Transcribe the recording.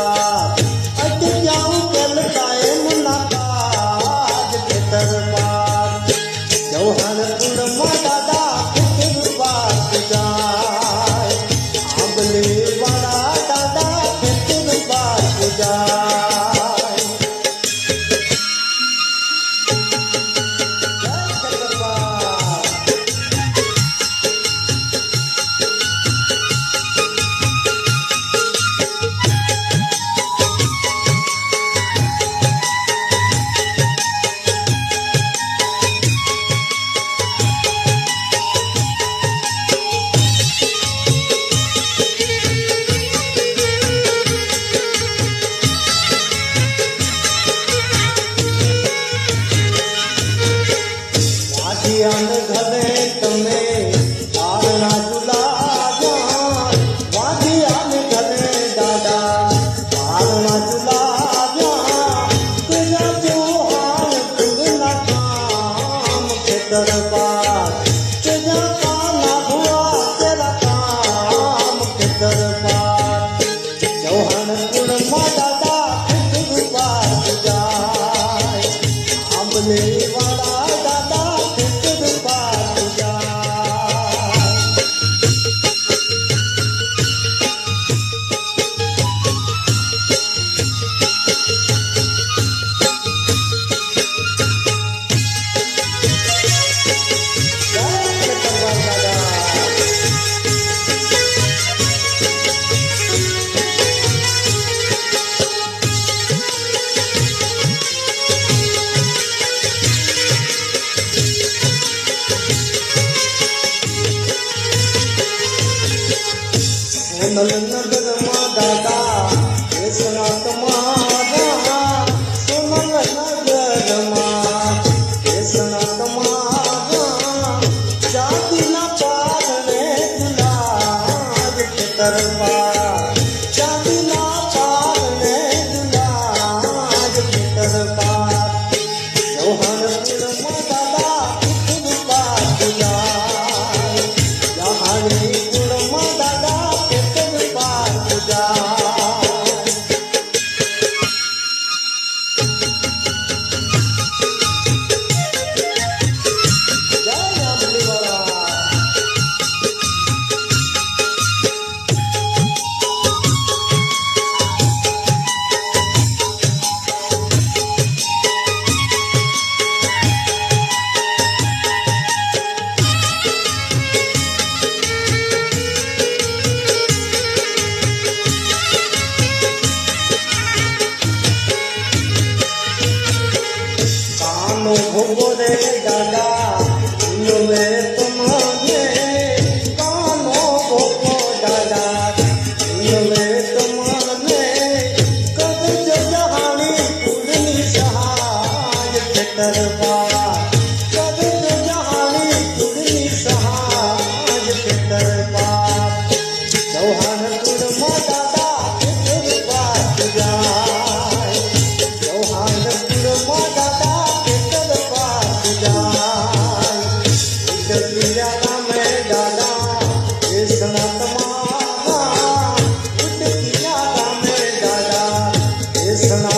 पार अज जाऊं कल कायम ना काज के दरबार चौहानपुर में दादा फिर बात जाए आंबले वाला दादा फिर बात जाए घरे तमे तारना चुला वादियान घरे दादा तारना चुला तेरा चौहान तुगना काम के दरबार तेरा काना हुआ तेरा काम के दरबार चौहानपुर में दादा फिर बात जाए आंबले वाला दादा नगर मा दादा केसनाथ मारा सोनल नगर मा केसनाथ मारा जाति ना पारने दुलार के दरबार जाति ना पारने दुलार के दरबार चौहानपुर में दादा फिर बात जाए जहांगीरपुर में दादा भोरे दादा में तुम्हारे कानो भोपो दादा में तुम्हारे कद जहानी पूर्णी सहाय के दरबार कद जहानी पूर्णी सहाय के दरबार चौहानपुर में दादा फिर बात जाए चौहानपुर में दादा सना